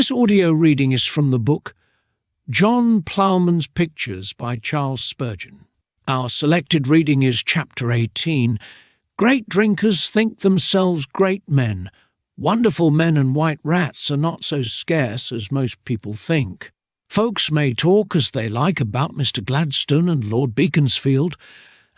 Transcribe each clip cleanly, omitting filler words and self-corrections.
This audio reading is from the book John Ploughman's Pictures by Charles Spurgeon. Our selected reading is Chapter 18. Great drinkers think themselves great men. Wonderful men and white rats are not so scarce as most people think. Folks may talk as they like about Mr. Gladstone and Lord Beaconsfield,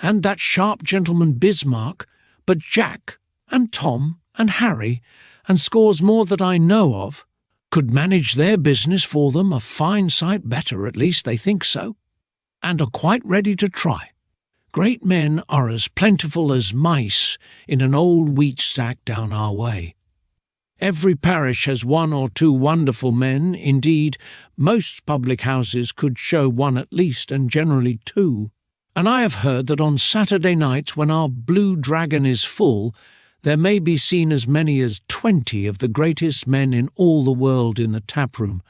and that sharp gentleman Bismarck, but Jack and Tom and Harry, and scores more that I know of, could manage their business for them a fine sight better, at least they think so, and are quite ready to try. Great men are as plentiful as mice in an old wheat stack down our way. Every parish has one or two wonderful men. Indeed, most public houses could show one at least, and generally two. And I have heard that on Saturday nights, when our Blue Dragon is full, there may be seen as many as 20 of the greatest men in all the world in the taproom,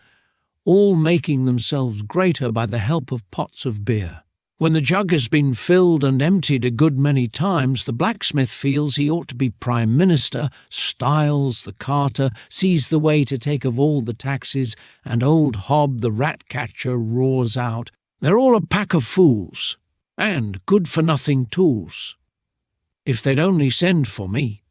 all making themselves greater by the help of pots of beer. When the jug has been filled and emptied a good many times, the blacksmith feels he ought to be Prime Minister, Styles, the carter, sees the way to take of all the taxes, and old Hob, the rat-catcher, roars out, "They're all a pack of fools, and good-for-nothing tools. If they'd only send for me,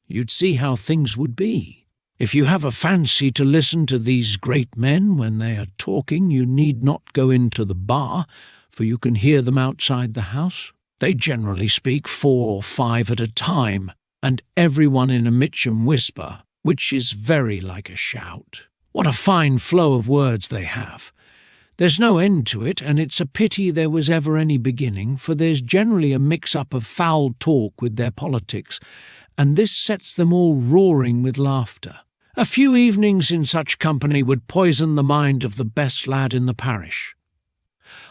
you'd see how things would be. If you have a fancy to listen to these great men when they are talking, you need not go into the bar, for you can hear them outside the house. They generally speak 4 or 5 at a time, and everyone in a Mitcham whisper, which is very like a shout. What a fine flow of words they have! There's no end to it, and it's a pity there was ever any beginning, for there's generally a mix-up of foul talk with their politics, and this sets them all roaring with laughter. A few evenings in such company would poison the mind of the best lad in the parish.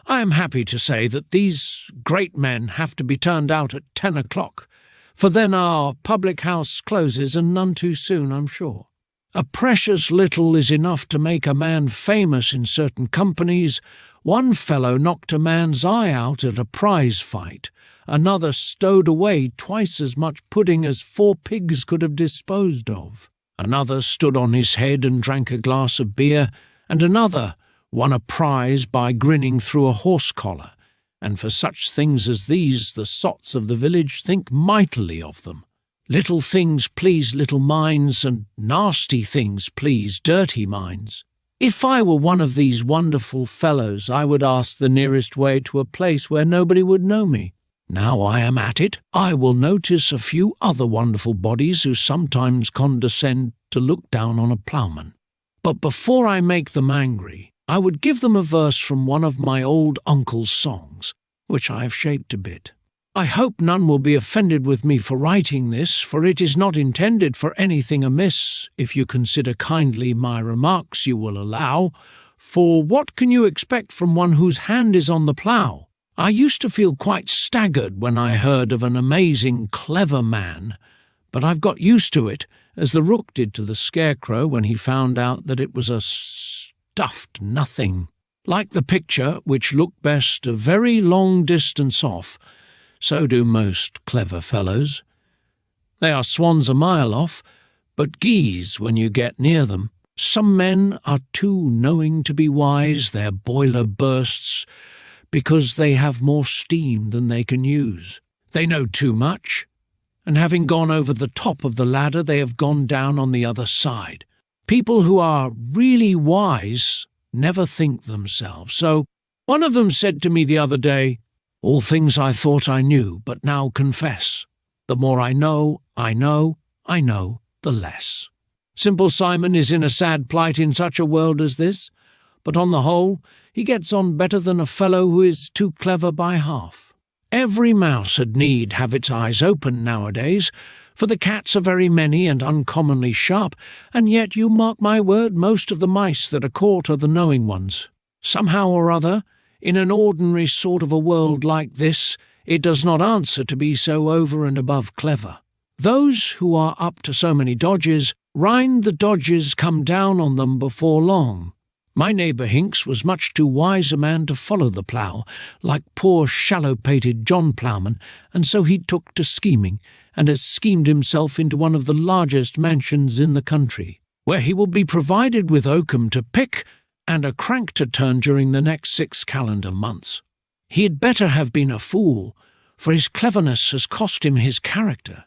I am happy to say that these great men have to be turned out at 10 o'clock, for then our public house closes, and none too soon, I'm sure. A precious little is enough to make a man famous in certain companies. One fellow knocked a man's eye out at a prize fight. Another stowed away twice as much pudding as 4 pigs could have disposed of. Another stood on his head and drank a glass of beer, and another won a prize by grinning through a horse collar. And for such things as these, the sots of the village think mightily of them. Little things please little minds, and nasty things please dirty minds. If I were one of these wonderful fellows, I would ask the nearest way to a place where nobody would know me. Now I am at it, I will notice a few other wonderful bodies who sometimes condescend to look down on a ploughman. But before I make them angry, I would give them a verse from one of my old uncle's songs, which I have shaped a bit. I hope none will be offended with me for writing this, for it is not intended for anything amiss, if you consider kindly my remarks you will allow, for what can you expect from one whose hand is on the plough? I used to feel quite staggered when I heard of an amazing clever man, but I've got used to it, as the rook did to the scarecrow when he found out that it was a stuffed nothing. Like the picture, which looked best a very long distance off, so do most clever fellows. They are swans a mile off, but geese when you get near them. Some men are too knowing to be wise, their boiler bursts, because they have more steam than they can use. They know too much, and having gone over the top of the ladder, they have gone down on the other side. People who are really wise never think themselves. So one of them said to me the other day, "All things I thought I knew, but now confess. The more I know, the less." Simple Simon is in a sad plight in such a world as this, but on the whole, he gets on better than a fellow who is too clever by half. Every mouse had need have its eyes open nowadays, for the cats are very many and uncommonly sharp, and yet, you mark my word, most of the mice that are caught are the knowing ones. Somehow or other, in an ordinary sort of a world like this, it does not answer to be so over and above clever. Those who are up to so many dodges, rind the dodges come down on them before long. My neighbour Hinks was much too wise a man to follow the plough, like poor shallow-pated John Ploughman, and so he took to scheming, and has schemed himself into one of the largest mansions in the country. where he will be provided with oakum to pick and a crank to turn during the next 6 calendar months. He had better have been a fool, for his cleverness has cost him his character.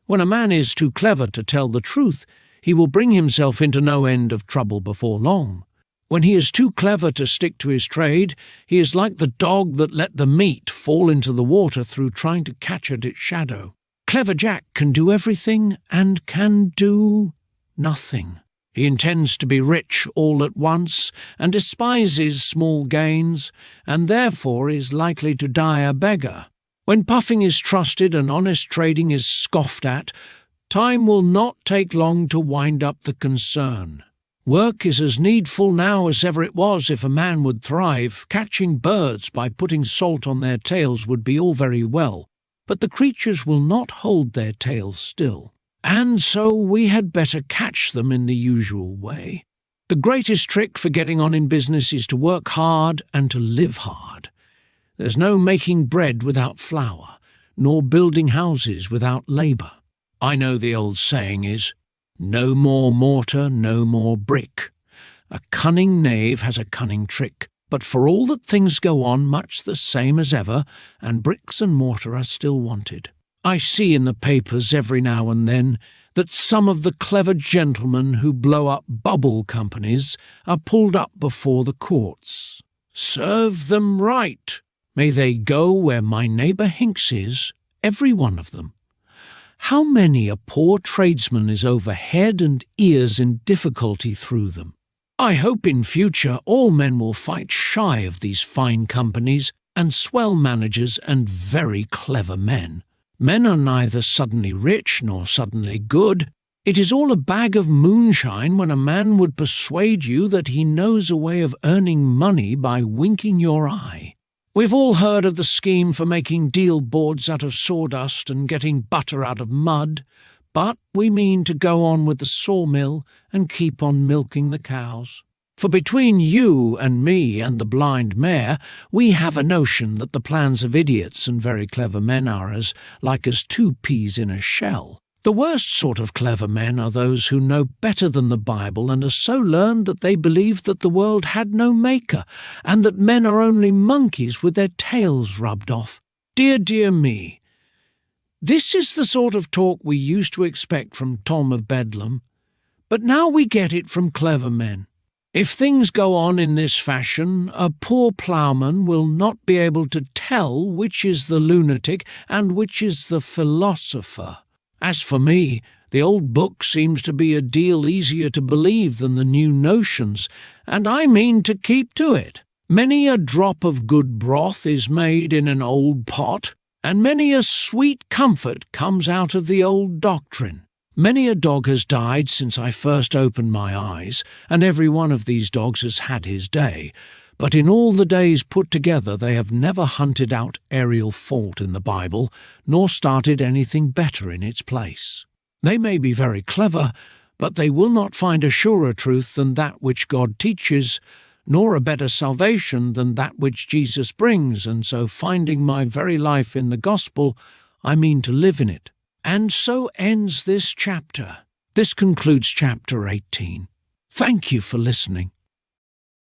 When a man is too clever to tell the truth, he will bring himself into no end of trouble before long. When he is too clever to stick to his trade, he is like the dog that let the meat fall into the water through trying to catch at its shadow. Clever Jack can do everything and can do nothing. He intends to be rich all at once and despises small gains, and therefore is likely to die a beggar. When puffing is trusted and honest trading is scoffed at, time will not take long to wind up the concern. Work is as needful now as ever it was if a man would thrive. Catching birds by putting salt on their tails would be all very well, but the creatures will not hold their tails still. And so we had better catch them in the usual way. The greatest trick for getting on in business is to work hard and to live hard. There's no making bread without flour, nor building houses without labour. I know the old saying is, "No more mortar, no more brick. A cunning knave has a cunning trick, but for all that things go on much the same as ever, and bricks and mortar are still wanted." I see in the papers every now and then that some of the clever gentlemen who blow up bubble companies are pulled up before the courts. Serve them right. May they go where my neighbour Hinks is, every one of them. How many a poor tradesman is over head and ears in difficulty through them. I hope in future all men will fight shy of these fine companies and swell managers and very clever men. Men are neither suddenly rich nor suddenly good. It is all a bag of moonshine when a man would persuade you that he knows a way of earning money by winking your eye. We've all heard of the scheme for making deal boards out of sawdust and getting butter out of mud, but we mean to go on with the sawmill and keep on milking the cows. For between you and me and the blind mare, we have a notion that the plans of idiots and very clever men are as like as 2 peas in a shell. The worst sort of clever men are those who know better than the Bible and are so learned that they believe that the world had no maker, and that men are only monkeys with their tails rubbed off. Dear, dear me! This is the sort of talk we used to expect from Tom of Bedlam, but now we get it from clever men. If things go on in this fashion, a poor ploughman will not be able to tell which is the lunatic and which is the philosopher. As for me, the old book seems to be a deal easier to believe than the new notions, and I mean to keep to it. Many a drop of good broth is made in an old pot, and many a sweet comfort comes out of the old doctrine. Many a dog has died since I first opened my eyes, and every one of these dogs has had his day, but in all the days put together they have never hunted out aerial fault in the Bible, nor started anything better in its place. They may be very clever, but they will not find a surer truth than that which God teaches, nor a better salvation than that which Jesus brings, and so finding my very life in the gospel, I mean to live in it. And so ends this chapter. This concludes chapter 18. Thank you for listening.